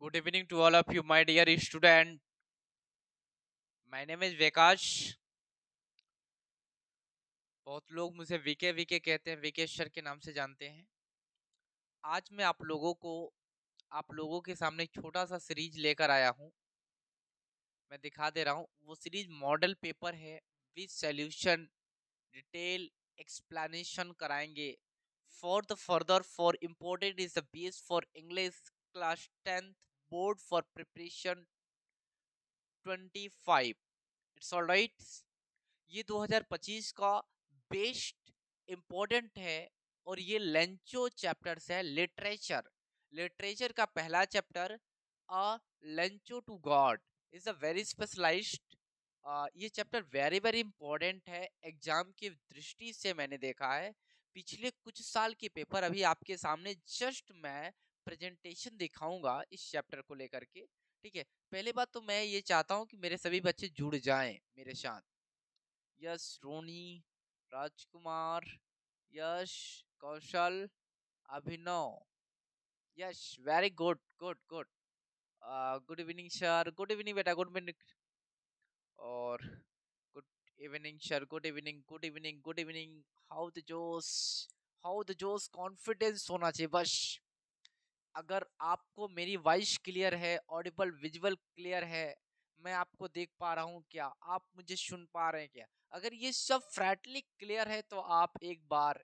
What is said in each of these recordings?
Good evening to all of you, my dear student. My name is Vikash. बहुत लोग मुझे VK VK कहते हैं, विकेश सर के नाम से जानते हैं। आज मैं आप लोगों के सामने एक छोटा सा सीरीज लेकर आया हूँ। मैं दिखा दे रहा हूँ। वो सीरीज मॉडल पेपर है विद सॉल्यूशन, डिटेल एक्सप्लेनेशन कराएंगे। For important is the base for English class 10th board for preparation 25। It's all right. ये 2025 का बेस्ट इम्पोर्टेंट है। और ये लेंचो चैप्टर्स है। लिटरेचर लिटरेचर का पहला chapter a Lencho to God is a very specialized. ये चैप्टर वेरी वेरी इंपॉर्टेंट है एग्जाम की दृष्टि से। मैंने देखा है पिछले कुछ साल के पेपर अभी आपके सामने जस्ट मैं प्रेजेंटेशन दिखाऊंगा इस चैप्टर को लेकर के। ठीक है, पहले बात तो मैं ये चाहता हूँ कि मेरे सभी बच्चे जुड़ जाएं मेरे साथ। Yash, Roni, Rajkumar, Yash, Kaushal, Abhinav. Yash, very good good good. Good evening sir, good evening बेटा, गुड इवनिंग। और good evening sir, good evening good evening good evening. How the josh, how the josh, confidence होना चाहिए बस। अगर आपको मेरी वॉइस क्लियर है, ऑडिबल विजुअल क्लियर है, मैं आपको देख पा रहा हूँ क्या, आप मुझे सुन पा रहे हैं क्या, अगर ये सब फ्रैटली क्लियर है तो आप एक बार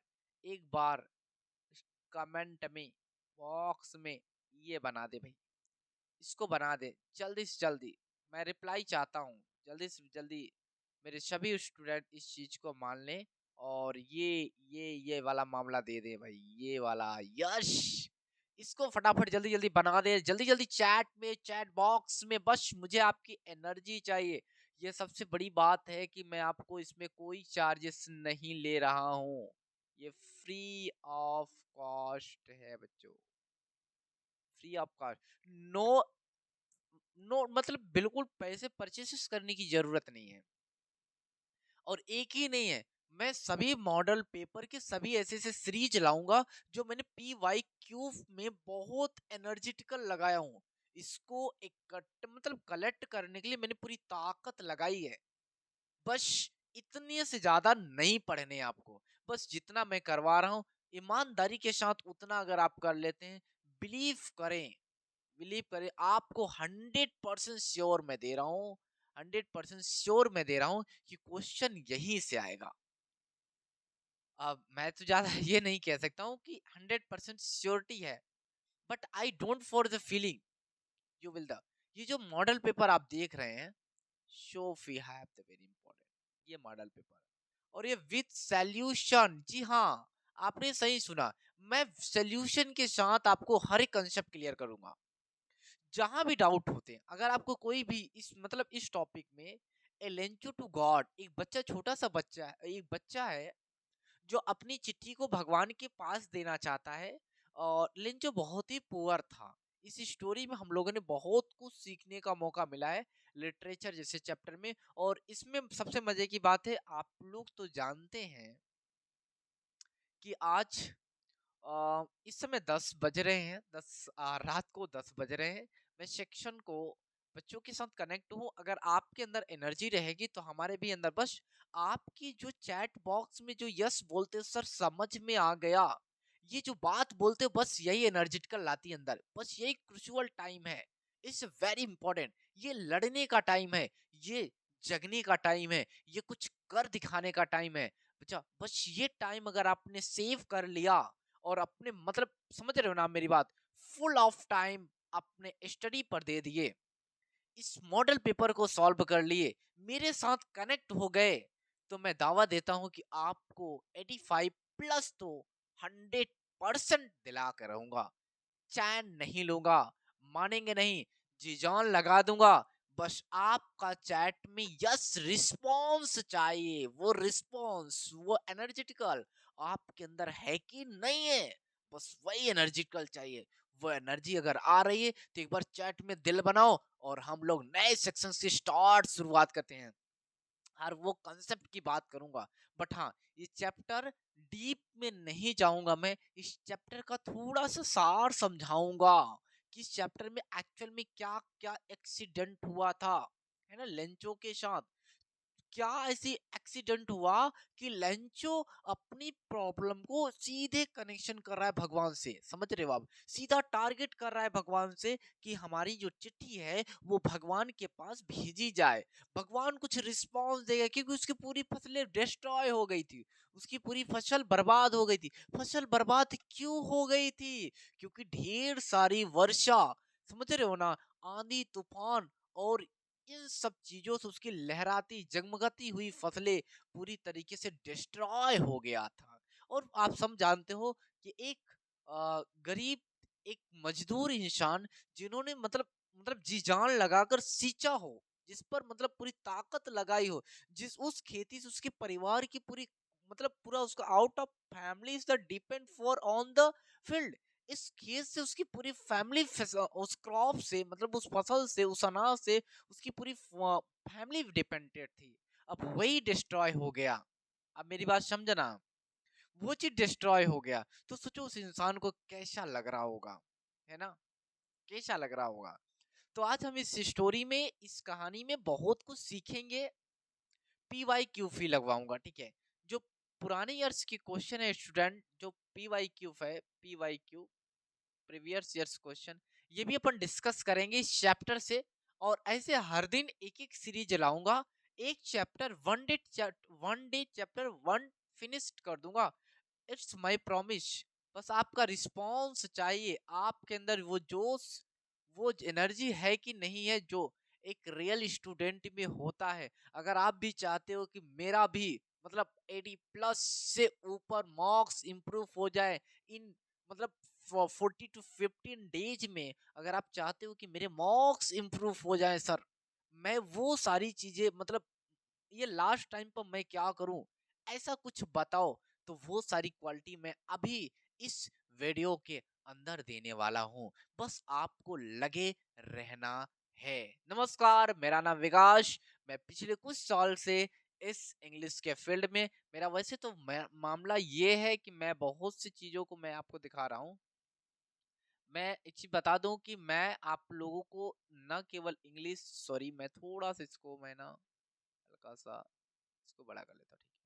कमेंट में, बॉक्स में ये बना दे भाई, इसको बना दे जल्दी से जल्दी। मैं रिप्लाई चाहता हूँ जल्दी से जल्दी। मेरे सभी स्टूडेंट इस चीज को मान लें और ये वाला मामला दे दे भाई, ये वाला। यश, इसको फटाफट जल्दी जल्दी बना दे, जल्दी जल्दी चैट में, चैट बॉक्स में। बस मुझे आपकी एनर्जी चाहिए। ये सबसे बड़ी बात है कि मैं आपको इसमें कोई चार्जेस नहीं ले रहा हूँ। ये फ्री ऑफ कॉस्ट है बच्चों, free of cost. No, no मतलब बिल्कुल पैसे परचेसेस करने की जरूरत नहीं है। और एक ही नहीं है, मैं सभी मॉडल पेपर के सभी ऐसे ऐसे सीरीज लाऊंगा जो मैंने PYQ में बहुत एनर्जेटिकल लगाया हूँ। इसको मतलब कलेक्ट करने के लिए मैंने पूरी ताकत लगाई है। बस इतने से ज्यादा नहीं पढ़ने आपको। बस जितना मैं करवा रहा हूँ ईमानदारी के साथ उतना अगर आप कर लेते हैं, बिलीव करें, बिलीव करें, आपको 100% श्योर मैं दे रहा हूँ, 100% श्योर मैं दे रहा हूँ कि क्वेश्चन यहीं से आएगा। अब मैं तो ज्यादा ये नहीं कह सकता हूँ कि 100% श्योरिटी है, but I don't for the feeling you will the. ये जो मॉडल पेपर आप देख रहे हैं, show we have the very important, ये मॉडल पेपर और ये विथ सॉल्यूशन। जी हाँ, आपने सही सुना। मैं सॉल्यूशन के साथ आपको हर एक कंसेप्ट क्लियर करूंगा। जहां भी डाउट होते हैं, अगर आपको कोई भी इस टॉपिक में, ए लेंचो टू गॉड, एक बच्चा, छोटा सा बच्चा है, एक बच्चा है जो अपनी चिट्ठी को भगवान के पास देना चाहता है। और लेंचो बहुत ही पुअर था। इस स्टोरी में हम लोगों ने बहुत कुछ सीखने का मौका मिला है लिटरेचर जैसे चैप्टर में। और इसमें सबसे मजे की बात है, आप लोग तो जानते हैं कि आज इस समय 10 बज रहे हैं, रात को 10 बज रहे हैं। मैं सेक्शन को बच्चों के साथ कनेक्ट हूँ। अगर आपके अंदर एनर्जी रहेगी तो हमारे भी अंदर। बस आपकी जो चैट बॉक्स में जो यस बोलते हो, सर समझ में आ गया, ये जो बात बोलते हो, बस यही एनर्जेटिकल लाती है अंदर। बस यही क्रूशियल टाइम है, इट्स वेरी इंपॉर्टेंट। ये लड़ने का टाइम है, ये जगने का टाइम है, ये कुछ कर दिखाने का टाइम है। बच्चा, बस ये टाइम अगर आपने सेव कर लिया और अपने समझ रहे हो ना मेरी बात, फुल ऑफ टाइम अपने स्टडी पर दे दिए, इस मॉडल पेपर को सॉल्व कर लिए, मेरे साथ कनेक्ट हो गए, तो मैं दावा देता हूं कि आपको 85 प्लस तो 100% दिला कर रहूंगा। चैन नहीं लूंगा, मानेंगे नहीं, जी जान लगा दूंगा। बस आपका चैट में यस रिस्पॉन्स चाहिए, वो रिस्पॉन्स, वो एनर्जेटिकल आपके अंदर है कि नहीं है, बस वही एनर्जिकल चाहिए। वो एनर्जी अगर आ रही है तो एक बार चैट में दिल बनाओ और हम लोग नए सेक्शन से स्टार्ट शुरुआत करते हैं। हर वो कंसेप्ट की बात करूंगा, बट हाँ, ये चैप्टर डीप में नहीं जाऊंगा। मैं इस चैप्टर का थोड़ा सा सार समझाऊंगा कि इस चैप्टर में एक्चुअल में क्या क्या एक्सीडेंट हुआ था, है ना, लेंचो के साथ। क्या ऐसी एक्सीडेंट हुआ कि लेंचो अपनी प्रॉब्लम को सीधे कनेक्शन कर रहा है भगवान से, समझ रहे हो आप, सीधा टारगेट कर रहा है भगवान से कि हमारी जो चिट्ठी है वो भगवान के पास भेजी जाए, भगवान कुछ रिस्पांस देगा, क्योंकि उसकी पूरी फसलें डिस्ट्रॉय हो गई थी, उसकी पूरी फसल बर्बाद हो गई थी। फसल बर्बाद क्यों हो गई थी? क्योंकि ढेर सारी वर्षा, समझ रहे हो ना, आंधी तूफान और इन सब चीजों से उसकी लहराती जगमगाती हुई फसलें पूरी तरीके से डिस्ट्रॉय हो गया था। और आप सब जानते हो कि एक गरीब, एक मजदूर इंसान, जिन्होंने मतलब जी जान लगाकर सींचा हो, जिस पर मतलब पूरी ताकत लगाई हो, जिस उस खेती से उसके परिवार की पूरी मतलब पूरा उसका out of family is the depend for on the field, इस खेत से उसकी पूरी फैमिली उस क्रॉप से मतलब उस फसल से उस अनाज से उसकी पूरी फैमिली डिपेंडेंट थी। अब वही डिस्ट्रॉय हो गया। अब मेरी बात समझना, वो चीज डिस्ट्रॉय हो गया तो सोचो उस इंसान को कैसा लग रहा होगा, है ना, कैसा लग रहा होगा। तो आज हम इस स्टोरी में, इस कहानी में बहुत कुछ सीखेंगे। PYQ लगवाऊंगा, ठीक है। जो पुराने ईयर्स के क्वेश्चन है स्टूडेंट, जो PYQ है, PYQ प्रीवियस ईयर्स क्वेश्चन, ये भी अपन डिस्कस करेंगे इस चैप्टर से। और ऐसे हर दिन एक एक सीरीज लाऊंगा, एक chapter one day chapter one finished कर दूंगा। It's my promise. बस आपका रिस्पॉन्स चाहिए, आपके अंदर वो जोश, वो एनर्जी है कि नहीं है, जो एक रियल स्टूडेंट में होता है। अगर आप भी चाहते हो कि मेरा भी मतलब 80+ से ऊपर मार्क्स इंप्रूव हो जाए इन मतलब 40 to 15 डेज में, अगर आप चाहते हो कि मेरे मार्क्स इंप्रूव हो जाए सर, मैं वो सारी चीजें मतलब ये लास्ट टाइम पर मैं क्या करूं, ऐसा कुछ बताओ, तो वो सारी क्वालिटी मैं अभी इस वीडियो के अंदर देने वाला हूं। बस आपको लगे रहना है। नमस्कार, मेरा नाम विकास। मैं पिछले कुछ साल से इस इंग्लिश के फील्ड में, मेरा वैसे तो मामला ये है कि मैं बहुत सी चीजों को मैं आपको दिखा रहा हूँ। मैं एक चीज बता दूं कि मैं आप लोगों को न केवल इंग्लिश, सॉरी मैं थोड़ा सा इसको मैं ना हल्का सा इसको बड़ा कर लेता हूँ, ठीक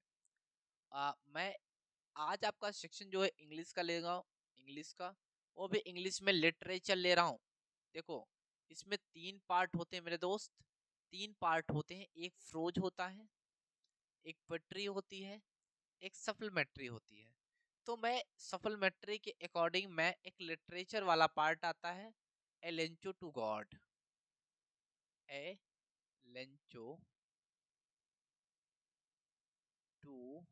है। मैं आज आपका सेक्शन जो है इंग्लिश का ले रहा हूँ, इंग्लिश का, वो भी इंग्लिश में लिटरेचर ले रहा हूँ। देखो, इसमें 3 पार्ट होते हैं मेरे दोस्त, 3 पार्ट होते हैं। एक फ्रोज होता है, एक पोएट्री होती है, एक सप्लीमेंट्री होती है। तो मैं सप्लीमेंट्री के अकॉर्डिंग मैं एक लिटरेचर वाला पार्ट आता है, a Lencho to God, a Lencho to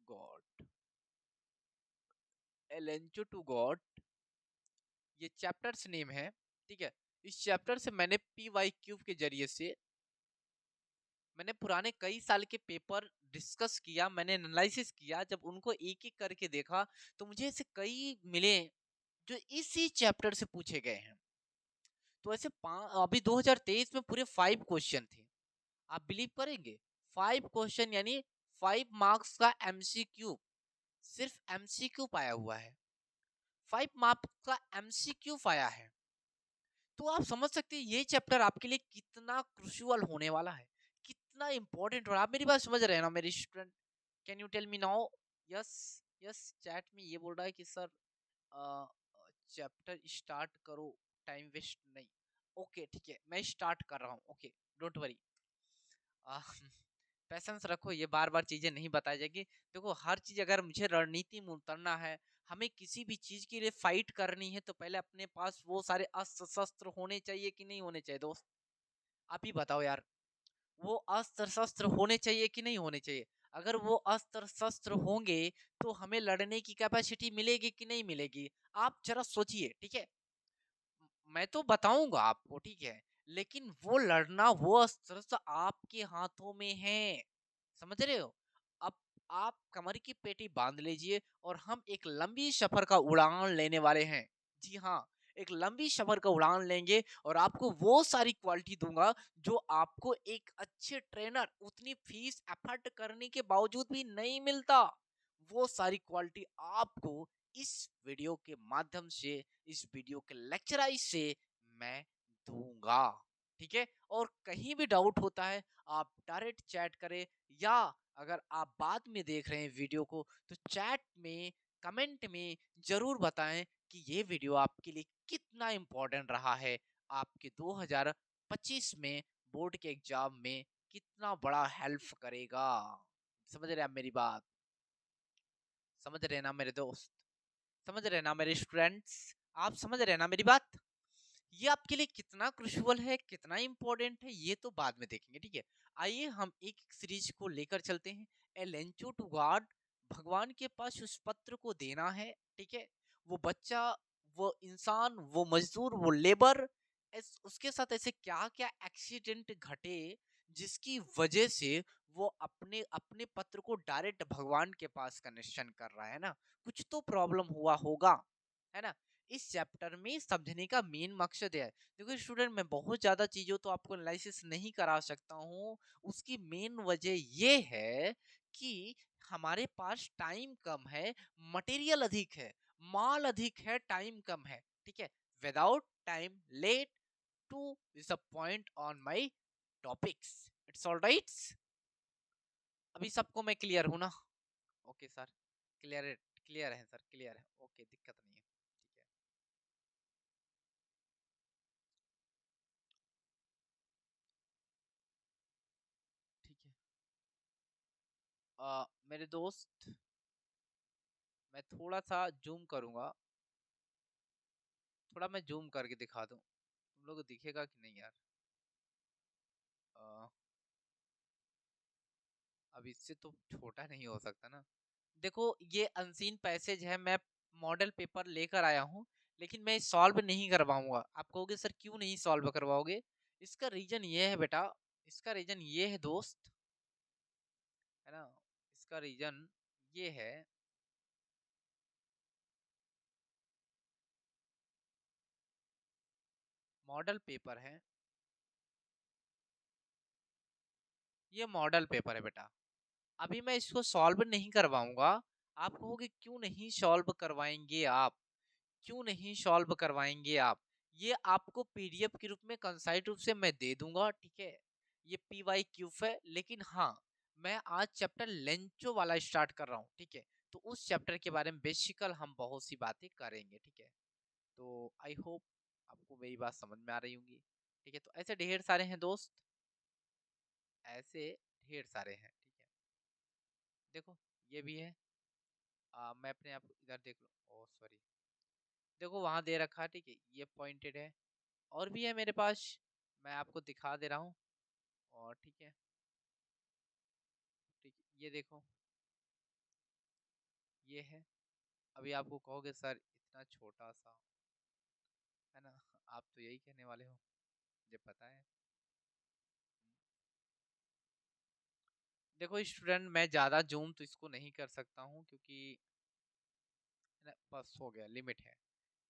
God, a Lencho to God, ये चैप्टर्स नेम है, ठीक है। इस चैप्टर से मैंने PYQ के जरिए से मैंने पुराने कई साल के पेपर डिस्कस किया, मैंने एनालिसिस किया, जब उनको एक एक करके देखा तो मुझे ऐसे कई मिले जो इसी चैप्टर से पूछे गए हैं। तो ऐसे अभी 2023 में पूरे 5 क्वेश्चन थे। आप बिलीव करेंगे, 5 क्वेश्चन यानी 5 मार्क्स का MCQ, सिर्फ MCQ पाया हुआ है, 5 मार्क्स का MCQ पाया है। तो आप समझ सकते हैं ये चैप्टर आपके लिए कितना क्रुशियल होने वाला है, कितना इंपॉर्टेंट हो रहा है। आप मेरी बात समझ रहे हैं ना मेरे student? Can you tell me now? Yes, yes, chat में ये बोल रहा है कि सर चैप्टर स्टार्ट करो, टाइम वेस्ट नहीं। ओके ठीक है, मैं स्टार्ट कर रहा हूँ, ओके, डोंट वरी। पैसेंस रखो, ये बार बार चीजें नहीं बताई जाएगी। देखो, हर चीज अगर मुझे रणनीति में उतरना है, हमें किसी भी चीज के लिए फाइट करनी है, तो पहले अपने पास वो सारे अस्त्र शस्त्र होने चाहिए कि नहीं होने चाहिए दोस्त? आप ही बताओ यार, वो अस्त्र शस्त्र होने चाहिए कि नहीं होने चाहिए? अगर वो अस्त्र शस्त्र होंगे तो हमें लड़ने की कैपेसिटी मिलेगी कि नहीं मिलेगी? आप जरा सोचिए, ठीक है। मैं तो बताऊंगा आपको, ठीक है, लेकिन वो लड़ना, वो अस्त्र तो आपके हाथों में है, समझ रहे हो? अब आप कमर की पेटी बांध लीजिए और हम एक लंबी सफर का उड़ान लेने वाले हैं। जी हाँ, एक लंबी सफर का उड़ान लेंगे और आपको वो सारी क्वालिटी दूंगा जो आपको एक अच्छे ट्रेनर उतनी फीस एफर्ट करने के बावजूद भी नहीं मिलता। वो सारी क्वालिटी आपको इस वीडियो के माध्यम से, इस वीडियो के लेक्चराइज से मैं दूंगा। ठीक है, और कहीं भी डाउट होता है आप डायरेक्ट चैट करें, या अगर आप बाद में देख रहे हैं वीडियो को तो चैट में, कमेंट में जरूर बताएं कि ये वीडियो आपके लिए कितना इम्पोर्टेंट रहा है, आपके 2025 में बोर्ड के एग्जाम में कितना बड़ा हेल्प करेगा। समझ रहे हैं आप मेरी बात? समझ रहे हैं ना मेरे दोस्त? समझ रहे हैं ना मेरे स्टूडेंट्स? आप समझ रहे हैं ना मेरी बात? ये आपके लिए कितना क्रुशियल है, कितना इंपॉर्टेंट है, ये तो बाद में देखेंगे। ठीक है, आइए हम एक एक सीरीज को लेकर चलते हैं। ए लेंचो टू गॉड, भगवान के पास उस पत्र को देना है। ठीक है, वो बच्चा, वो इंसान, वो मजदूर, वो लेबर, उसके साथ ऐसे क्या क्या एक्सीडेंट घटे जिसकी वजह से वो अपने अपने पत्र को डायरेक्ट भगवान के पास कनेक्शन कर रहा है ना। कुछ तो प्रॉब्लम हुआ होगा, है ना। इस चैप्टर में समझने का मेन मकसद है, देखो स्टूडेंट, मैं बहुत ज्यादा चीजों तो आपको एनालिसिस नहीं करा सकता हूँ। उसकी मेन वजह ये है कि हमारे पास टाइम कम है, मटेरियल अधिक है, माल अधिक है, टाइम कम है। ठीक है, without time late two is the point on my topics, it's all right. अभी सबको मैं क्लियर हूं ना? ओके सर, क्लियर है, क्लियर है सर, क्लियर है, ओके, दिक्कत नहीं है। ठीक है, ठीक है। मेरे दोस्त, मैं थोड़ा सा जूम करूंगा, थोड़ा मैं जूम करके दिखा दूं, तुम लोग को दिखेगा कि नहीं यार? अ, अब इससे तो छोटा नहीं हो सकता ना। देखो, ये अनसीन पैसेज है, मैं मॉडल पेपर लेकर आया हूँ, लेकिन मैं सॉल्व नहीं करवाऊंगा। आप कहोगे सर क्यों नहीं सॉल्व करवाओगे? इसका रीजन ये है बेटा, इसका रीजन ये है दोस्त, है ना। इसका रीजन ये है, मॉडल पेपर है, ये मॉडल पेपर है बेटा। अभी मैं इसको सॉल्व नहीं करवाऊंगा। आप कहोगे क्यों नहीं सॉल्व करवाएंगे आप, क्यों नहीं सॉल्व करवाएंगे आप? ये आपको पीडीएफ के रूप में कंसाइड रूप से मैं दे दूंगा। ठीक है, ये PYQ है, लेकिन हाँ, मैं आज चैप्टर लेंचो वाला स्टार्ट कर रहा हूँ। ठीक है, तो उस चैप्टर के बारे में बेसिकल हम बहुत सी बातें करेंगे। ठीक है, तो आई होप आपको मेरी बात समझ में आ रही होंगी। ठीक है, तो ऐसे ढेर सारे हैं दोस्त, ऐसे ढेर सारे हैं। ठीक है, देखो ये भी है। मैं अपने आप इधर देख लूँ, ओ सॉरी, देखो वहां दे रखा है। ठीक है, ये पॉइंटेड है, और भी है मेरे पास, मैं आपको दिखा दे रहा हूँ। और ठीक है, ठीक है, ये देखो, ये है। अभी आपको कहोगे सर इतना छोटा सा, है ना, आप तो यही कहने वाले हो, मुझे पता है। देखो स्टूडेंट, मैं ज्यादा जूम तो इसको नहीं कर सकता हूँ, क्योंकि है ना, बस हो गया, लिमिट है।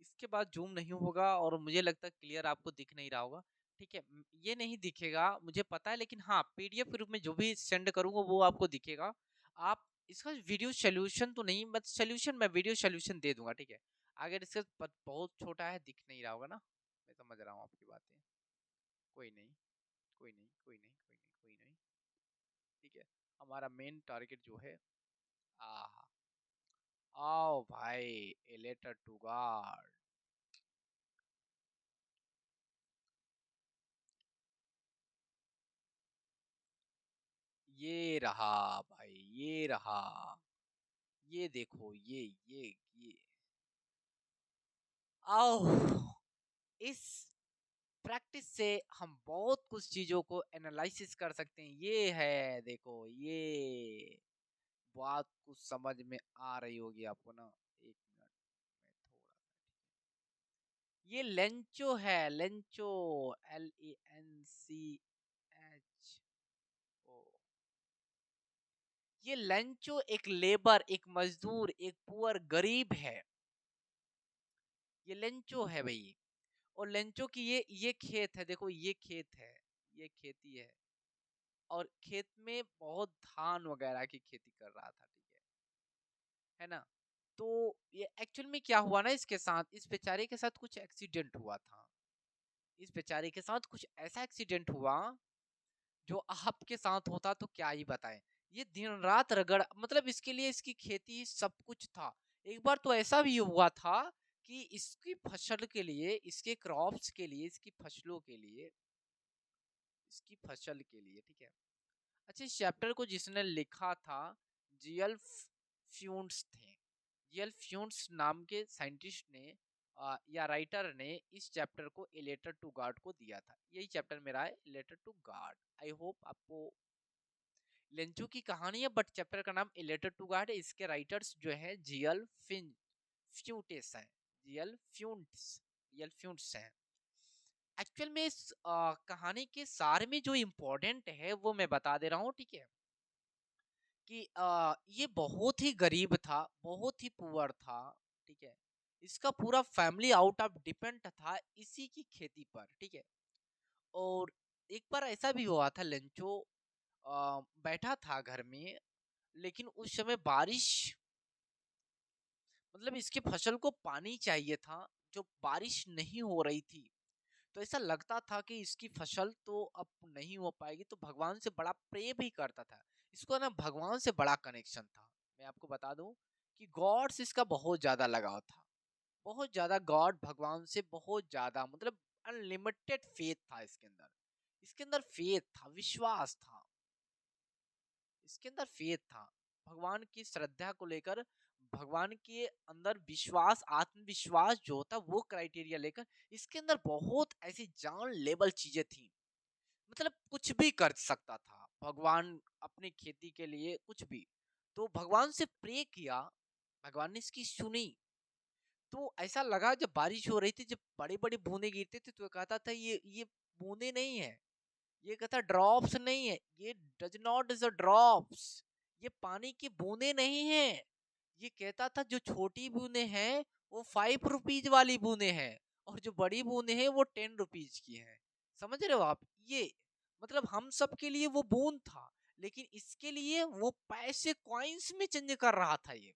इसके बाद जूम नहीं होगा, और मुझे लगता है क्लियर आपको दिख नहीं रहा होगा। ठीक है, ये नहीं दिखेगा मुझे पता है, लेकिन हाँ, पीडीएफ के रूप में जो भी सेंड करूंगा वो आपको दिखेगा। आप इसका वीडियो सोल्यूशन तो नहीं, बट सोल्यूशन मैं वीडियो सोल्यूशन दे दूंगा। ठीक है, अगर इसका बहुत छोटा है, दिख नहीं रहा होगा ना, मैं समझ रहा हूँ आपकी बातें। कोई नहीं, कोई नहीं, कोई नहीं, कोई नहीं, कोई नहीं। ठीक है, हमारा मेन टारगेट जो है, आ आओ भाई, ए लेटर टू गॉड, ये रहा भाई, ये रहा, ये देखो, ये आओ। इस प्रैक्टिस से हम बहुत कुछ चीजों को एनालिसिस कर सकते हैं। ये है, देखो, ये बात कुछ समझ में आ रही होगी आपको ना। एक मिनट में थोड़ा, ये लेंचो है, लेंचो, LENCHO। ये लेंचो एक लेबर, एक मजदूर, एक पुअर गरीब है। ये लेंचो है भाई। और लेंचो की ये खेत है, देखो ये खेत है, ये खेती है, और खेत में बहुत धान वगैरह की खेती कर रहा था। ठीक है ना। तो ये एक्चुअल में क्या हुआ ना, इसके साथ, इस बेचारे के साथ कुछ एक्सीडेंट हुआ था। इस बेचारे के साथ कुछ ऐसा एक्सीडेंट हुआ जो आपके साथ होता तो क्या ही बताएं। ये दिन रात रगड़, मतलब इसके लिए इसकी खेती सब कुछ था। एक बार तो ऐसा भी हुआ था कि इसकी फसल के लिए, इसके क्रॉप्स के लिए, इसकी फसलों के लिए, इसकी फसल के लिए, ठीक है। अच्छा, इस चैप्टर को जिसने लिखा था, जीएल फ्यूंट्स थे। जीएल फ्यूंट्स नाम के साइंटिस्ट ने या राइटर ने इस चैप्टर को ए लेटर टू गॉड को दिया था। यही चैप्टर मेरा है, letter to God. I hope आपको लेंचो की कहानी है, बट चैप्टर का नाम ए लेटर टू गॉड है। इसके राइटर्स जो है जीएल फ्यूंट्स हैं। जीएल फ्यूंट्स, जीएल फ्यूंट्स हैं। एक्चुअल में इस कहानी के सार में जो इम्पोर्टेंट है वो मैं बता दे रहा हूँ, ठीक है। कि ये बहुत ही गरीब था, बहुत ही पुअर था, ठीक है। इसका पूरा फैमिली आउट ऑफ डिपेंड था इसी की खेती पर, ठीक है। और एक बार ऐसा भी हुआ था, लेंचो बैठा था घर में, लेकिन उस समय बारिश, मतलब इसके फसल को पानी चाहिए था, जो बारिश नहीं हो रही थी। तो ऐसा लगता था कि इसकी फसल तो अब नहीं हो पाएगी, तो भगवान से बड़ा प्रे भी करता था। इसको ना भगवान से बड़ा कनेक्शन था। मैं आपको बता दूं कि गॉड से इसका बहुत ज्यादा लगाव था, बहुत ज्यादा। गॉड, भगवान से बहुत ज्यादा, मतलब अनलिमिटेड फेथ था इसके अंदर। इसके अंदर फेथ था, विश्वास था, इसके अंदर फेथ था। भगवान की श्रद्धा को लेकर, भगवान के अंदर विश्वास, आत्मविश्वास जो होता, वो क्राइटेरिया लेकर इसके अंदर बहुत ऐसी जान लेवल चीजें थी। मतलब कुछ भी कर सकता था भगवान अपनी खेती के लिए, कुछ भी। तो भगवान से प्रे किया, भगवान ने इसकी सुनी। तो ऐसा लगा, जब बारिश हो रही थी, जब बड़ी बड़ी बूंदे गिरती थी, तो कहता था ये बूंदे नहीं है, ये कहता ड्रॉप्स नहीं है, ये does not is a drops, ये पानी की बूंदे नहीं है। ये कहता था जो छोटी बूंदे हैं वो 5 रुपीज वाली बूंदे हैं, और जो बड़ी बूंदे हैं वो 10 रुपीज की हैं। समझ रहे हो आप? ये मतलब हम सब के लिए वो बूंद था, लेकिन इसके लिए वो पैसे कॉइन्स में चेंज कर रहा था ये।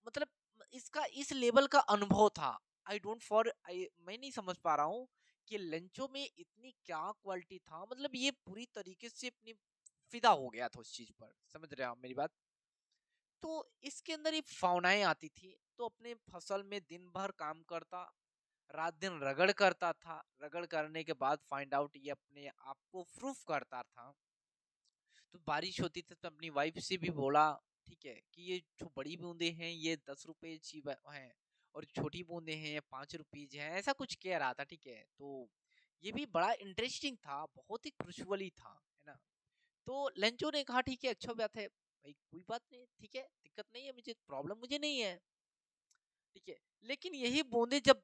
मतलब इसका इस लेवल का अनुभव था। मैं नहीं समझ पा रहा हूँ कि लेंचो में इतनी क्या क्वालिटी था। मतलब ये पूरी तरीके से अपनी फिदा हो गया था उस चीज पर। समझ रहे हो आप मेरी बात? तो इसके अंदर ये फावनाएं आती थी, तो अपने फसल में दिन भर काम करता, रात दिन रगड़ करता था। रगड़ करने के बाद फाइंड आउट, ये अपने आप को प्रूफ करता था। तो बारिश होती थी तो अपनी वाइफ से भी बोला, ठीक है, कि ये जो बड़ी बूंदे हैं ये 10 रुपए हैं, और छोटी बूंदे हैं ये 5 रुपीज हैं, ऐसा कुछ कह रहा था, ठीक है। तो ये भी बड़ा इंटरेस्टिंग था, बहुत ही क्रुशुअली था, है ना। तो लेंचो ने कहा ठीक है, अच्छा बात है भाई, कोई बात नहीं, ठीक है, दिक्कत नहीं है, मुझे प्रॉब्लम मुझे नहीं है, ठीक है। लेकिन यही बूंदे जब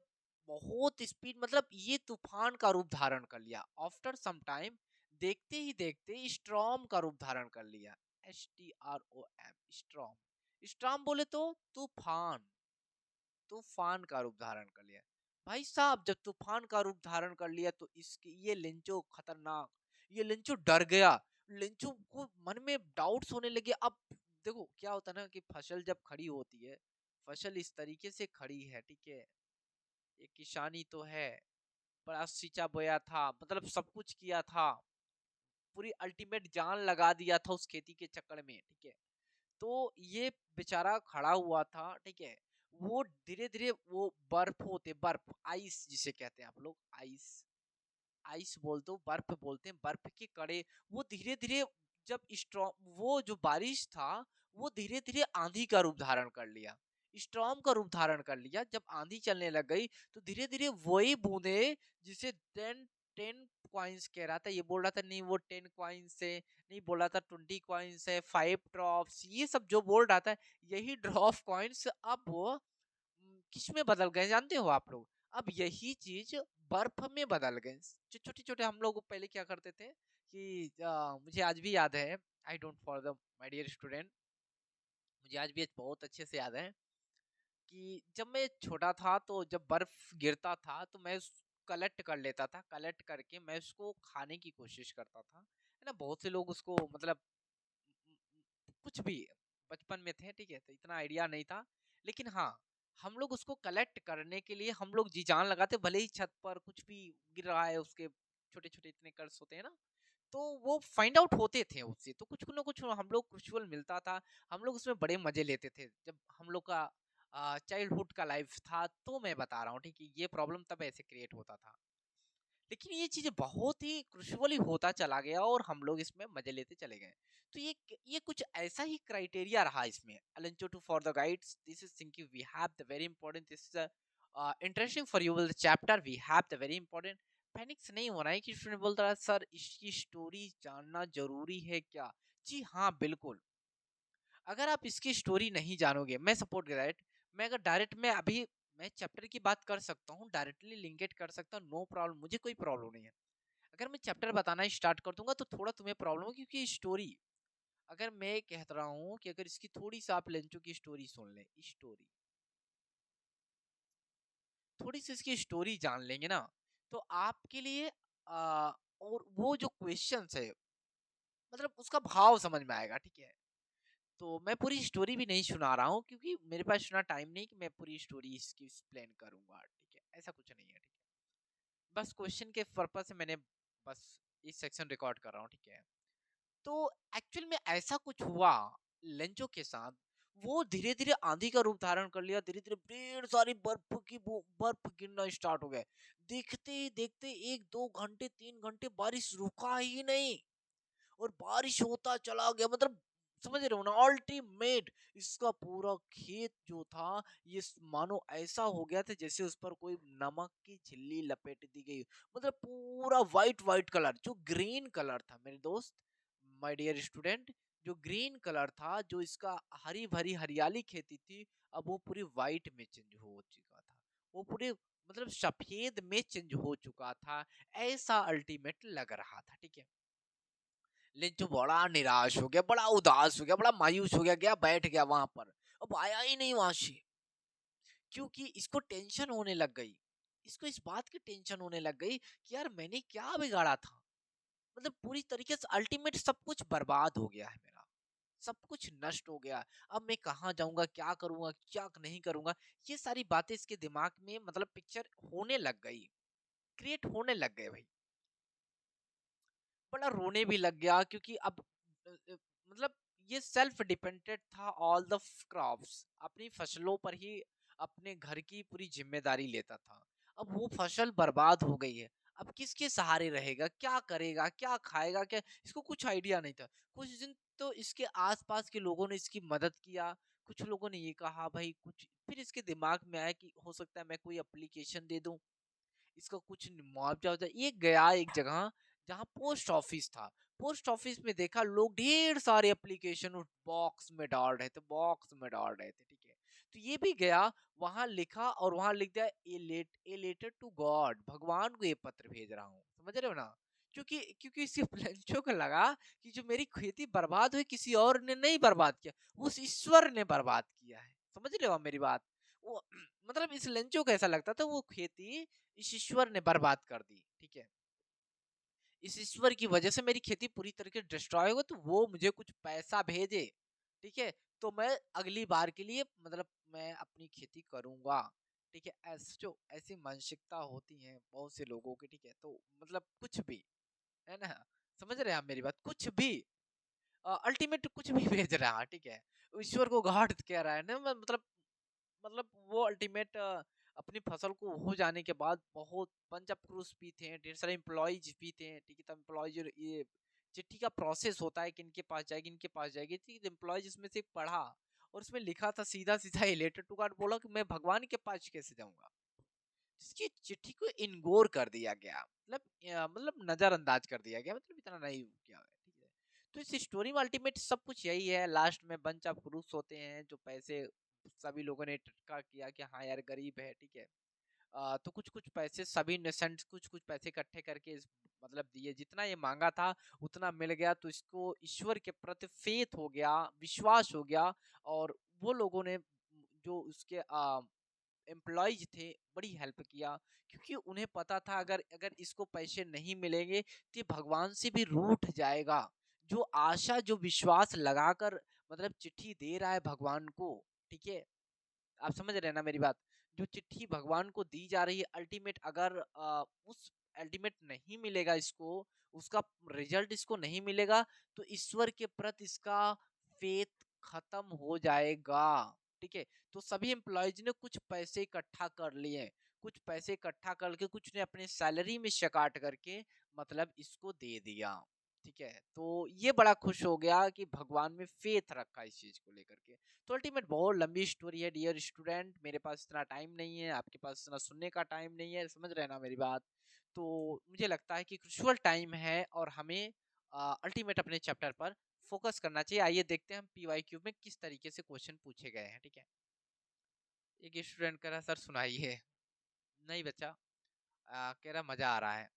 बहुत स्पीड, मतलब ये तूफान का रूप धारण कर लिया, आफ्टर सम टाइम, देखते ही देखते स्ट्रॉम का रूप धारण कर लिया। STROM, storm. स्ट्रॉम बोले तो तूफान, तूफान का रूप धारण कर लिया। भाई साहब, जब तूफान का रूप धारण कर लिया तो इसके ये लिंचो खतरनाक, ये लिंचो डर गया। लिंचो को मन में डाउट्स होने लगे। अब देखो क्या होता है ना, कि फसल जब खड़ी होती है, फसल इस तरीके से खड़ी है, ठीक है, ये किसानी तो है, बड़ा सींचा बोया था, मतलब सब कुछ किया था, पूरी अल्टीमेट जान लगा दिया था उस खेती के चक्कर में, ठीक है। तो ये बेचारा खड़ा हुआ था, ठीक है। वो धीरे धीरे, वो बर्फ होते, बर्फ, आइस जिसे कहते हैं आप लोग, आइस, आइस बोलते हो, बर्फ बोलते हैं, बर्फ के कड़े, वो धीरे धीरे, जब स्ट्रॉम, वो जो बारिश था वो धीरे धीरे आंधी का रूप धारण कर लिया, स्टॉर्म का रूप धारण कर लिया। जब आंधी चलने लग गई तो धीरे धीरे वही बूंदे, जिसे 10 10 कॉइन्स कह रहा था, ये बोल रहा था नहीं वो 10 कॉइन्स है, नहीं बोल रहा था 20 कॉइन्स है, 5 ड्रॉप्स, ये सब जो बोल रहा था, यही ड्रॉप कॉइन्स अब वो किस में बदल गए जानते हो आप लोग? अब यही चीज बर्फ में बदल गए। जो छोटे छोटे हम लोग पहले क्या करते थे कि मुझे आज भी याद है, I don't for the my dear student, मुझे आज भी बहुत अच्छे से याद है कि जब मैं छोटा था तो जब बर्फ गिरता था तो मैं कलेक्ट कर लेता था, कलेक्ट करके मैं उसको खाने की कोशिश करता था, है ना। बहुत से लोग उसको, मतलब कुछ भी, बचपन में थे, ठीक है, तो इतना आइडिया नहीं था। लेकिन हाँ, हम लोग उसको कलेक्ट करने के लिए हम लोग जी जान लगाते, भले ही छत पर कुछ भी गिर रहा है, उसके छोटे छोटे इतने कर्स होते हैं ना, तो वो फाइंड आउट होते थे उससे, तो कुछ ना कुछ हम लोग क्रुशल मिलता था। हम लोग उसमें बड़े मजे लेते थे जब हम लोग का चाइल्डहुड का लाइफ था, तो मैं बता रहा हूँ ठीक है, ये प्रॉब्लम तब ऐसे क्रिएट होता था। लेकिन ये चीजें बहुत ही क्रुशली होता चला गया और हम लोग इसमें मजे लेते चले गए। तो ये कुछ ऐसा ही क्राइटेरिया रहा इसमें। अलेंचो to for the guides, this is thinking we have the very important, this is interesting for you will chapter, we have the very important. Panics नहीं होना है कि स्टूडेंट बोलता है सर इसकी स्टोरी जानना जरूरी है क्या। जी हाँ बिल्कुल, अगर आप इसकी स्टोरी नहीं जानोगे, मैं सपोर्ट दैट, मैं अगर डायरेक्ट मैं अभी मैं चैप्टर की बात कर सकता हूँ, डायरेक्टली लिंकेट कर सकता हूँ, नो प्रॉब्लम, मुझे कोई प्रॉब्लम नहीं है। अगर मैं चैप्टर बताना स्टार्ट कर दूंगा तो थोड़ा तुम्हें प्रॉब्लम हो, क्योंकि स्टोरी, अगर मैं कह रहा हूँ कि अगर इसकी थोड़ी सी आप लेंचो की स्टोरी सुन ले, स्टोरी थोड़ी सी इसकी स्टोरी जान लेंगे ना, तो आपके लिए और वो जो क्वेश्चंस है, मतलब उसका भाव समझ में आएगा, ठीक है। तो मैं पूरी स्टोरी भी नहीं सुना रहा हूँ, क्योंकि मेरे पास इतना टाइम नहीं कि मैं पूरी स्टोरी इसकी एक्सप्लेन करूंगा, ठीक है, ऐसा कुछ नहीं है, ठीक है। बस क्वेश्चन के पर्पज से मैंने बस इस सेक्शन रिकॉर्ड कर रहा हूँ, ठीक है। तो एक्चुअल में ऐसा कुछ हुआ लेंचो के साथ, वो धीरे धीरे आंधी का रूप धारण कर लिया, धीरे धीरे ढेर सारी बर्फ गिरना स्टार्ट हो गए। देखते ही देखते 1 2 घंटे 3 घंटे बारिश रुका ही नहीं, और बारिश होता चला गया, मतलब समझ रहे हो ना, अल्टीमेट। इसका पूरा खेत जो था, ये मानो ऐसा हो गया था जैसे उस पर कोई नमक की झिल्ली लपेट दी गई, मतलब पूरा वाइट वाइट कलर, जो ग्रीन कलर था मेरे दोस्त, माय डियर स्टूडेंट, जो ग्रीन कलर था, जो इसका हरी भरी हरियाली खेती थी, अब वो पूरी वाइट में चेंज हो चुका था, वो पूरे मतलब सफेद में चेंज हो चुका था, ऐसा अल्टीमेट लग रहा था, ठीक है। लिंचू बड़ा निराश हो गया, बड़ा उदास हो गया, बड़ा मायूस हो गया, गया बैठ गया वहां पर, अब आया ही नहीं वहां से, क्योंकि इसको टेंशन होने लग गई। इसको इस बात की टेंशन होने लग गई कि यार मैंने क्या बिगाड़ा था, मतलब पूरी तरीके से अल्टीमेट सब कुछ बर्बाद हो गया है मेरा, सब कुछ नष्ट हो गया। अब मैं कहाँ जाऊंगा, क्या करूंगा, क्या नहीं करूंगा, ये सारी बातें इसके दिमाग में मतलब पिक्चर होने लग गई, क्रिएट होने लग गए भाई। बड़ा रोने भी लग गया, क्योंकि अब मतलब ये सेल्फ डिपेंडेंट था, ऑल द क्रॉप्स, अपनी फसलों पर ही अपने घर की पूरी जिम्मेदारी लेता था। अब वो फसल बर्बाद हो गई है, अब किसके सहारे रहेगा, क्या करेगा, क्या खाएगा, क्या, इसको कुछ आइडिया नहीं था। कुछ दिन तो इसके आसपास के लोगों ने इसकी मदद किया, कुछ लोगों ने ये कहा भाई कुछ, फिर इसके दिमाग में आया कि हो सकता है मैं कोई एप्लीकेशन दे दूं, इसका कुछ मुआवजा हो जाए। ये गया एक जगह जहाँ पोस्ट ऑफिस था, पोस्ट ऑफिस में देखा लोग ढेर सारे एप्लीकेशन उस बॉक्स में डाल रहे थे, बॉक्स में डाल रहे थे, ठीक है। तो ये भी गया, वहां लिखा और वहां लिख दिया ए लेटर टू गॉड, भगवान को ये पत्र भेज रहा हूँ, समझ रहे हो ना। क्योंकि क्योंकि इसी प्लेंचो को लगा कि जो मेरी खेती बर्बाद हुई किसी और ने नहीं बर्बाद किया, उस ईश्वर ने बर्बाद किया है, समझ रहे हो आप मेरी बात। वो मतलब इस लेंचो को ऐसा लगता था वो खेती इस ईश्वर ने बर्बाद कर दी, ठीक है। इस ईश्वर की वजह से मेरी खेती पूरी तरीके से डिस्ट्रॉय हो, तो वो मुझे कुछ पैसा भेजे, ठीक है, तो मैं अगली बार के लिए मतलब मैं अपनी खेती करूंगा, ठीक है। जो ऐसी मानसिकता होती है बहुत से लोगों की, ठीक है, तो मतलब कुछ भी, है ना, समझ रहे हैं आप मेरी बात, कुछ भी अल्टीमेट कुछ भी भेज रहा है, ठीक है। ईश्वर को गॉड कह रहा है ना, मतलब वो अल्टीमेट अपनी फसल को हो जाने के बाद बहुत पंच अप क्रूज भी थे, ढेर सारे एम्प्लॉयज भी थे, ठीक है। तब एम्प्लॉयज ये चिट्ठी का प्रोसेस होता है कि इनके पास जाएगी, इनके पास जाएगी, ठीक है। एम्प्लॉयज इसमें से पढ़ा और उसमें लिखा था सीधा सीधा ये लेटर टू गॉड, बोला कि मैं भगवान के पास कैसे जाऊंगा, इसकी चिट्ठी को इग्नोर कर दिया गया, मतलब नजरअंदाज कर दिया गया, मतलब इतना नहीं किया गया, ठीक है। तो इस स्टोरी में अल्टीमेट सब कुछ यही है, लास्ट में बंच ऑफ क्रूज होते हैं, जो पैसे सभी लोगों ने टटका किया कि हाँ यार गरीब है, ठीक है। तो कुछ कुछ पैसे सभी नेसेंट्स कुछ कुछ पैसे इकट्ठे करके मतलब दिए, जितना ये मांगा था उतना मिल गया, तो इसको ईश्वर के प्रति फेथ हो गया, विश्वास हो गया। और वो लोगों ने जो उसके एम्प्लॉयज थे बड़ी हेल्प किया, क्योंकि उन्हें पता था अगर अगर इसको पैसे नहीं मिलेंगे तो ये भगवान से भी रूठ जाएगा। जो आशा जो विश्वास लगाकर मतलब चिट्ठी दे रहा है भगवान को, ठीक है, आप समझ रहे हैं ना मेरी बात? जो चिट्ठी भगवान को दी जा रही है अल्टीमेट, अगर उस अल्टीमेट नहीं मिलेगा इसको, उसका रिजल्ट इसको नहीं मिलेगा, तो ईश्वर के प्रति इसका फेथ खत्म हो जाएगा। ठीक है, तो सभी एम्प्लॉयज ने कुछ पैसे इकट्ठा कर लिए, कुछ पैसे इकट्ठा करके कुछ ने अपने सैलरी में से काट करके मतलब इसको दे दिया। ठीक है, तो ये बड़ा खुश हो गया कि भगवान में फेथ रखा इस चीज को लेकर के। तो अल्टीमेट बहुत लंबी स्टोरी है डियर स्टूडेंट, मेरे पास इतना टाइम नहीं है, आपके पास इतना सुनने का टाइम नहीं है, समझ रहे हैं ना मेरी बात? तो मुझे लगता है कि क्रूशियल टाइम है और हमें अल्टीमेट अपने चैप्टर पर फोकस करना चाहिए। आइए देखते हैं हम पीवाईक्यू में किस तरीके से क्वेश्चन पूछे गए हैं। ठीक है, एक स्टूडेंट कह रहा सर सुनाइए। नहीं बच्चा, कह रहा मजा आ रहा है।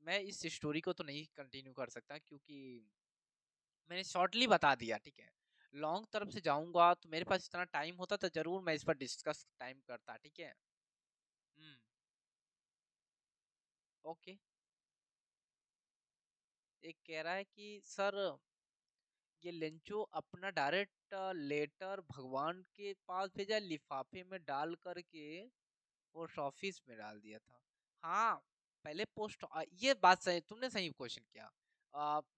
मैं इस स्टोरी को तो नहीं कंटिन्यू कर सकता क्योंकि मैंने शॉर्टली बता दिया। ठीक है, लॉन्ग तरफ से जाऊंगा तो मेरे पास इतना टाइम होता तो जरूर मैं इस पर डिस्कस टाइम करता। ठीक है। हम्म। ओके। एक कह रहा है कि सर ये लेंचो अपना डायरेक्ट लेटर भगवान के पास भेजा, लिफाफे में डाल करके पोस्ट ऑफिस में डाल दिया था। हाँ, पहले ये बात सही, तुमने सही क्वेश्चन किया।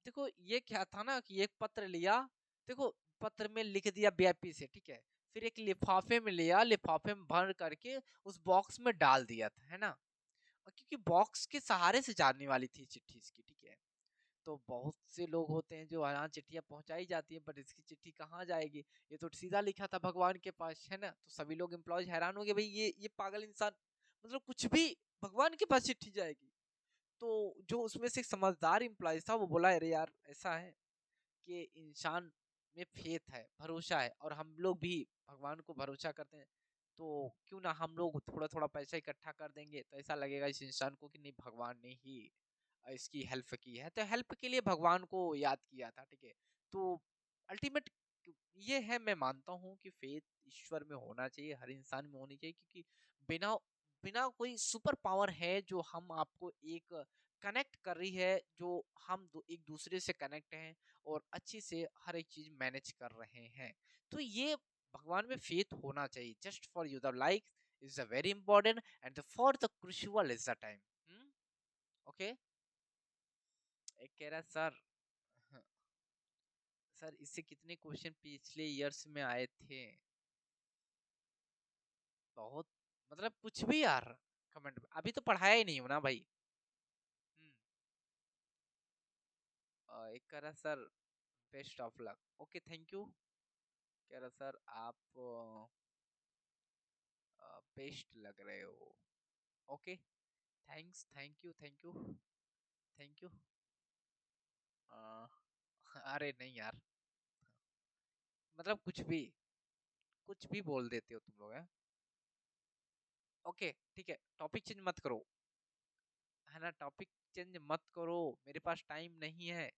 देखो ये क्या था ना कि एक पत्र लिया, देखो पत्र में लिख दिया वीआईपी से। ठीक है, फिर एक लिफाफे में लिया, लिफाफे में भर करके उस बॉक्स में डाल दिया था, है ना? और क्योंकि बॉक्स के सहारे से जाने वाली थी चिट्ठी इसकी। ठीक है, तो बहुत से लोग होते हैं जो यहाँ चिट्ठियां पहुंचाई जाती है, बट इसकी चिट्ठी कहाँ जाएगी? ये तो सीधा लिखा था भगवान के पास, है ना? तो सभी लोग एम्प्लॉयज हैरान हो गए, भाई ये पागल इंसान, मतलब कुछ भी भगवान के पास चिट्ठी जाएगी। तो जो उसमें से समझदार एम्प्लॉयज था वो बोला, अरे यार ऐसा है कि इंसान में फेथ है, भरोसा है, और हम लोग भी भगवान को भरोसा करते हैं, तो क्यों ना हम लोग थोड़ा थोड़ा पैसा इकट्ठा कर देंगे, तो ऐसा लगेगा इस इंसान को कि नहीं भगवान ने ही इसकी हेल्प की है, तो हेल्प के लिए भगवान को याद किया था। ठीक है, तो अल्टीमेट ये है, मैं मानता हूँ कि फेथ ईश्वर में होना चाहिए, हर इंसान में होनी चाहिए, क्योंकि बिना बिना कोई सुपर पावर है जो हम आपको एक कनेक्ट कर रही है, जो एक दूसरे से कनेक्ट हैं और अच्छी से हर एक चीज मैनेज कर रहे हैं। तो ये भगवान में फेथ होना चाहिए। Just for you the like is a very important and for the crucial is the time. Okay. एक कह रहा सर, सर इससे कितने क्वेश्चन पिछले ईयर्स में आए थे? बहुत, मतलब कुछ भी यार, कमेंट में अभी तो पढ़ाया ही नहीं हो ना भाई। हम्म। एक कह रहा sir best of luck. Okay, thank you. कह रहा सर आप बेस्ट लग रहे हो। Okay, thanks, thank you, thank you, thank you. अरे नहीं यार, मतलब कुछ भी बोल देते हो तुम लोग, हैं? ओके ठीक है, टॉपिक चेंज मत करो, है ना? टॉपिक चेंज मत करो, मेरे पास टाइम नहीं है।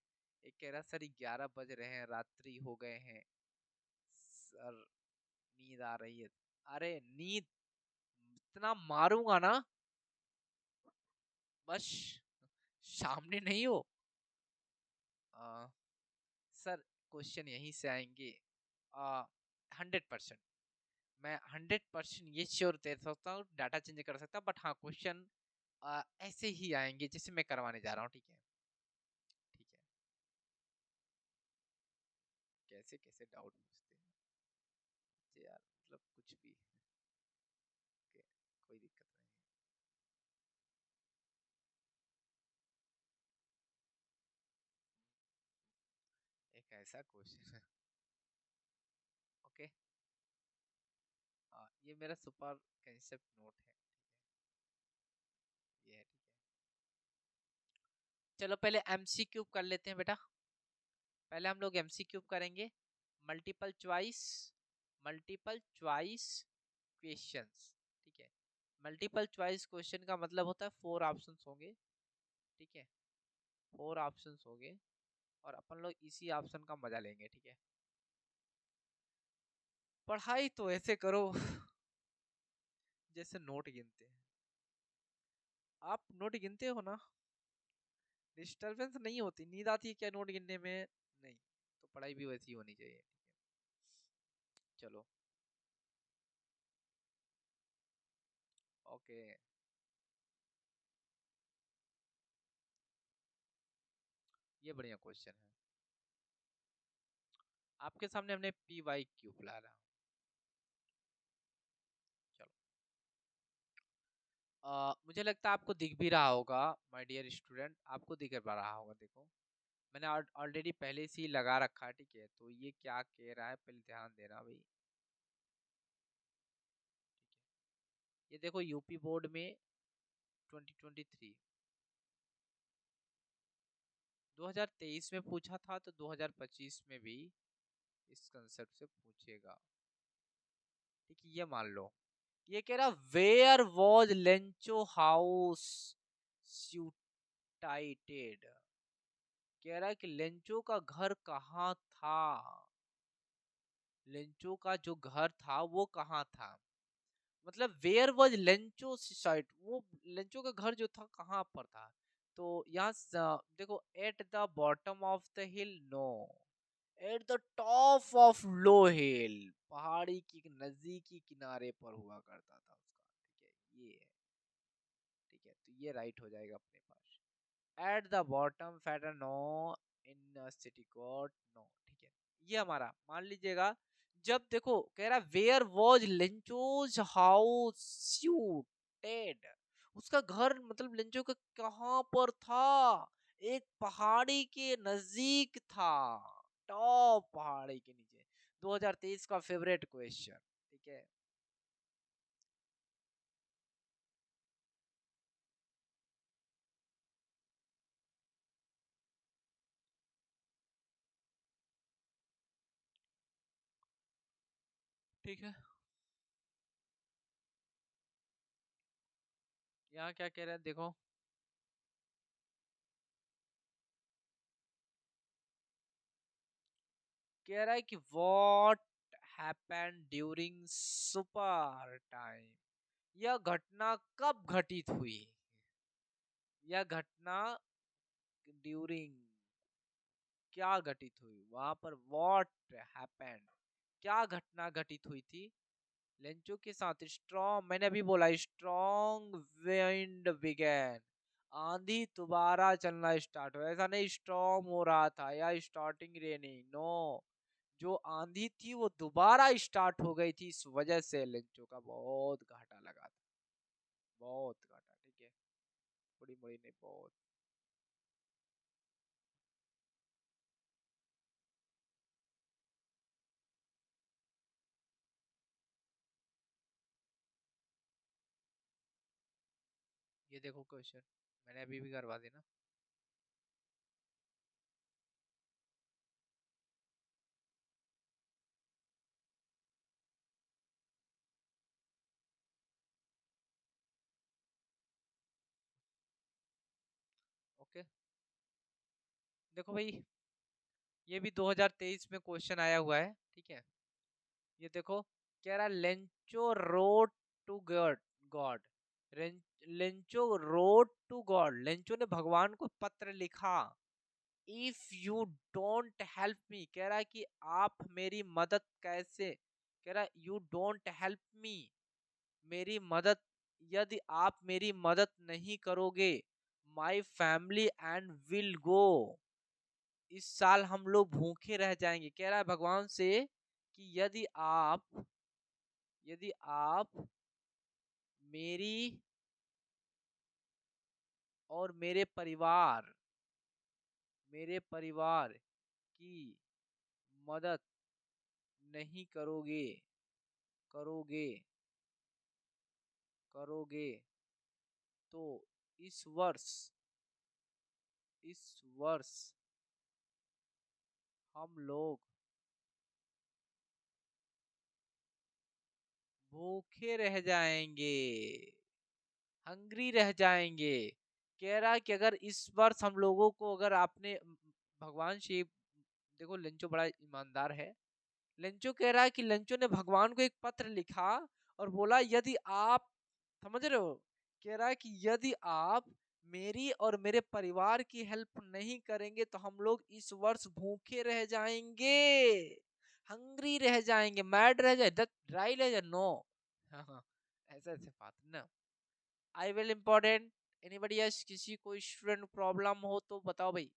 एक कह रहा सर 11 बज रहे हैं, रात्रि हो गए हैं सर, नींद आ रही है। अरे नींद इतना मारूंगा ना, बस सामने नहीं हो। आ, सर क्वेश्चन यहीं से आएंगे। 100%, मैं 100% ये श्योर दे सकता हूँ, डाटा चेंज कर सकता, बट हाँ क्वेश्चन ऐसे ही आएंगे जैसे मैं करवाने जा रहा हूँ। ठीक है, ठीक है। कैसे कैसे डाउट पूछते हैं मुझे यार, मतलब कुछ भी। ओके, कोई दिक्कत नहीं है। एक ऐसा क्वेश्चन है। ओके, ये मेरा सुपर कंसेप्ट नोट है। ये है, ठीक है। चलो पहले एमसीक्यू कर लेते हैं बेटा। पहले हम लोग एमसीक्यू करेंगे, multiple choice, multiple choice questions. ठीक है, मल्टीपल चॉइस क्वेश्चन का मतलब होता है 4 ऑप्शंस होंगे। ठीक है, 4 ऑप्शंस होंगे और अपन लोग इसी ऑप्शन का मजा लेंगे। ठीक है, पढ़ाई तो ऐसे करो जैसे नोट गिनते हैं। आप नोट गिनते हो ना? डिस्टरबेंस नहीं होती, नींद आती है क्या नोट गिनने में? नहीं, तो पढ़ाई भी वैसी होनी चाहिए। ठीक है, चलो। ओके, ये बढ़िया क्वेश्चन है। आपके सामने हमने पी वाई क्यू बुला रहा। चलो, मुझे लगता है आपको दिख भी रहा होगा माय डियर स्टूडेंट, आपको दिख पा रहा होगा। देखो, मैंने ऑलरेडी पहले से ही लगा रखा है, ठीक है। तो ये क्या कह रहा है पहले ध्यान देना भाई, ठीक है। ये देखो, यूपी बोर्ड में 2023 2023 में पूछा था, तो 2025 में भी इस कंसेप्ट से पूछेगा, ठीक है। ये मान लो, ये कह रहा वेयर वॉज लेंचो हाउस सिटाइटेड, कह रहा है कि लेंचो का घर कहाँ था, लेंचो का जो घर था वो कहाँ था। मतलब वेयर वॉज लेंचो साइट, वो लेंचो का घर जो था कहाँ पर था। तो यहाँ देखो, at the bottom of the hill, no, at the top of low hill, पहाड़ी की नजदीकी किनारे पर हुआ करता था उसका, ठीक है। ये है, ठीक है। तो ये राइट हो जाएगा अपने पास। At the bottom fatter, no, in city code, no, ठीक है। ये हमारा मान लीजिएगा। जब देखो, कह रहा where was Lencho's house suited, उसका घर मतलब लेंचो का कहाँ पर था, एक पहाड़ी के नजदीक था, टॉप पहाड़ी के नीचे। 2023 का फेवरेट क्वेश्चन, ठीक है। ठीक है, यहाँ क्या कह रहे हैं देखो, कह रहा है कि what happened during super time, यह घटना कब घटित हुई, यह घटना ड्यूरिंग क्या घटित हुई वहां पर, व्हाट हैपेंड क्या घटना घटित हुई थी लेंचो के साथ। स्ट्रॉन्ग, मैंने अभी बोला स्ट्रॉन्ग विंड बिगेन, आंधी दोबारा चलना स्टार्ट हुआ, ऐसा नहीं स्ट्रॉन्ग हो रहा था या स्टार्टिंग रेनिंग, नो, जो आंधी थी वो दोबारा स्टार्ट हो गई थी, इस वजह से लेंचो का बहुत घाटा लगा था, बहुत घाटा, ठीक है। थोड़ी मोड़ी नहीं, बहुत। ये देखो क्वेश्चन, मैंने अभी भी करवा दी ना। ओके, देखो भाई, ये भी 2023 में क्वेश्चन आया हुआ है, ठीक है। ये देखो, कह रहा Lencho road to God, God, Lencho road to God, Lencho ने भगवान को पत्र लिखा। If you don't help me, कह रहा है कि आप मेरी मदद कैसे, कह रहा है यू डोंट हेल्प मी, मेरी मदद, यदि आप मेरी मदद नहीं करोगे, my family and will go, इस साल हम लोग भूखे रह जाएंगे। कह रहा है भगवान से कि यदि आप मेरी और मेरे परिवार की मदद नहीं करोगे करोगे तो इस वर्ष इस वर्ष हम लोग भूखे रह जाएंगे, हंग्री रह जाएंगे। कह रहा है कि अगर इस वर्ष हम लोगों को, अगर आपने भगवान शिव, देखो लेंचो बड़ा ईमानदार है। लेंचो कह रहा है कि लेंचो ने भगवान को एक पत्र लिखा और बोला यदि आप, समझ रहे हो, कह रहा है कि यदि आप मेरी और मेरे परिवार की हेल्प नहीं करेंगे तो हम लोग इस वर्ष भूखे रह जाएंगे, हंग्री रह जाएंगे, मैड रह जाए, ड्राई रह जाए, नो। हाँ हाँ, ऐसे ऐसे बात ना। I will important. Anybody else, किसी कोई स्टूडेंट प्रॉब्लम हो तो बताओ भाई।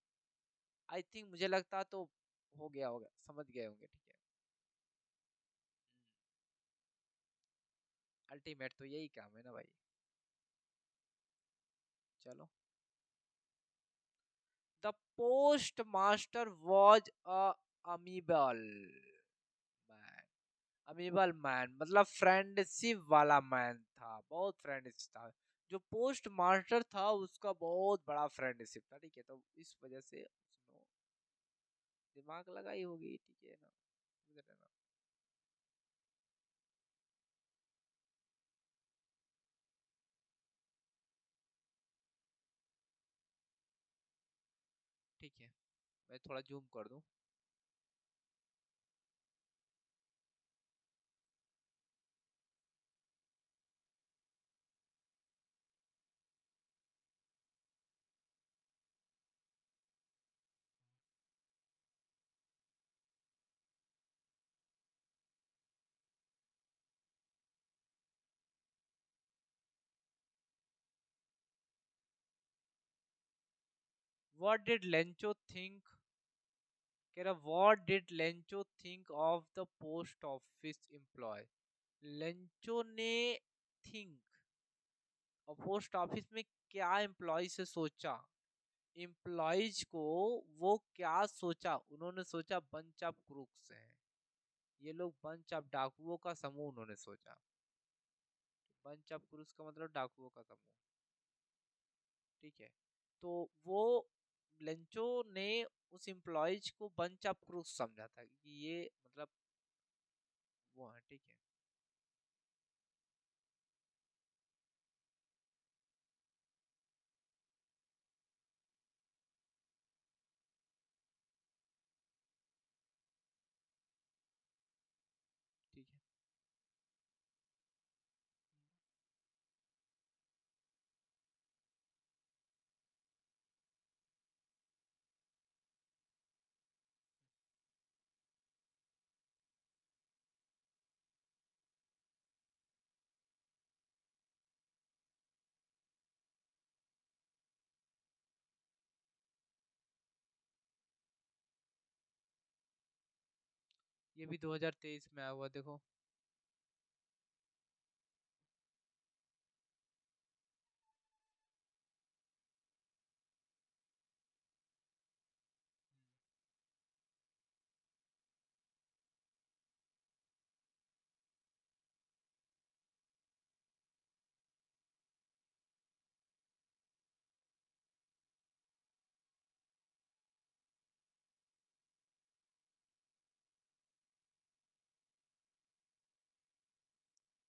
आई थिंक मुझे लगता तो हो गया होगा, समझ गए होंगे, ठीक है। अल्टीमेट तो यही काम है ना भाई। चलो। The post master was amiable man. Amiable man मतलब फ्रेंडशिप वाला मैन था, बहुत फ्रेंडशिप था। जो पोस्ट मास्टर था उसका बहुत बड़ा फ्रेंडशिप था, ठीक है। तो इस वजह से उसने दिमाग लगाई होगी, ठीक है ना, समझ रहे ना। ठीक है, मैं थोड़ा जूम कर दूं। व्हाट डिड लेंचो थिंक, कह रहा what did Lencho think of the post office employ. Lencho ने थिंक और पोस्ट ऑफिस में क्या एम्प्लॉय से सोचा, एम्प्लॉयज को वो क्या सोचा, उन्होंने सोचा बंच ऑफ क्रूक्स हैं, ये लोग बंच ऑफ डाकुओं का समूह उन्होंने सोचा। बंच ऑफ क्रूक्स का मतलब डाकुओं का समूह, ठीक है। तो वो लेंचो ने उस एम्प्लॉयज को बंच ऑफ क्रूक्स समझा था कि ये मतलब वो है, ठीक है। ठीक है, ये भी 2023 में आया हुआ, देखो।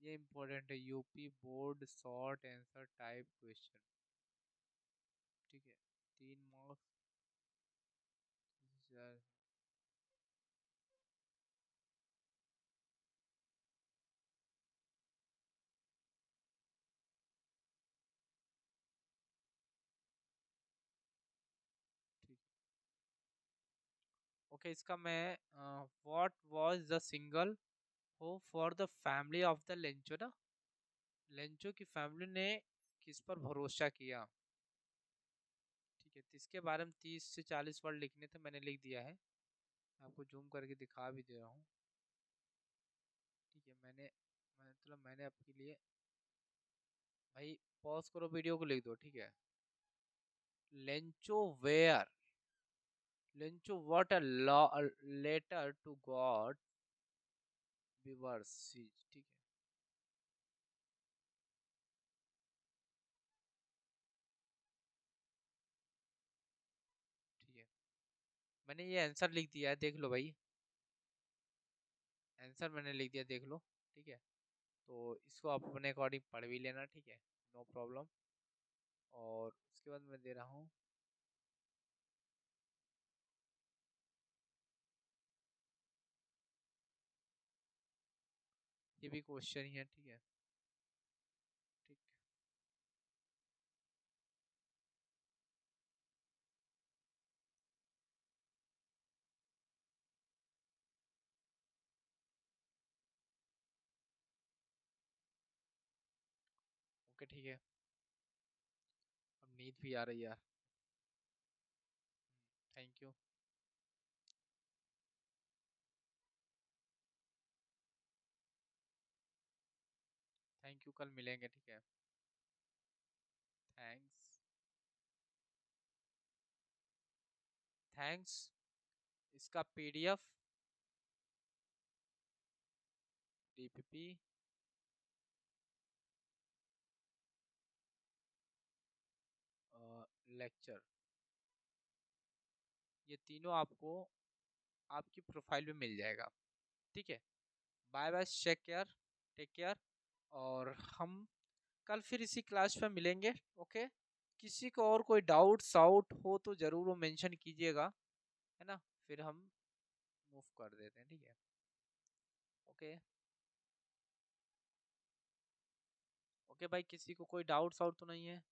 ये इम्पोर्टेंट है, UP board short answer type question, ठीक है। 3 मार्क्स। ठीक। ओके, इसका मैं व्हाट वाज द सिंगल हो for the family of the Lencho ना, लेंचो की फैमिली ने किस पर भरोसा किया, ठीक है। तो इसके बारे में 30 से 40 वर्ड लिखने थे, मैंने लिख दिया है। आपको जूम करके दिखा भी दे रहा हूँ, ठीक है। मैंने आपके लिए, भाई पॉज करो वीडियो को, लिख दो, ठीक है। Lencho where, Lencho what a letter to God weavers, ठीक है। ठीक है, मैंने ये आंसर लिख दिया है, देख लो भाई। आंसर मैंने लिख दिया, देख लो, ठीक है। तो इसको आप अपने अकॉर्डिंग पढ़ भी लेना, ठीक है, नो प्रॉब्लम। और उसके बाद मैं दे रहा हूँ, ये भी क्वेश्चन ही है, ठीक है। ठीक। ओके, ठीक है। नींद भी आ रही है यार। Thank you. थैंक यू, कल मिलेंगे, ठीक है। थैंक्स। थैंक्स। इसका पीडीएफ, डीपीपी, लेक्चर, ये तीनों आपको आपकी प्रोफाइल में मिल जाएगा, ठीक है। Bye bye, take care, take care. और हम कल फिर इसी क्लास पे मिलेंगे, ओके। किसी को और कोई डाउट साउट हो तो जरूर वो मेंशन कीजिएगा, है ना, फिर हम मूव कर देते हैं, ठीक है। ओके। ओके भाई, किसी को कोई डाउट साउट तो नहीं है?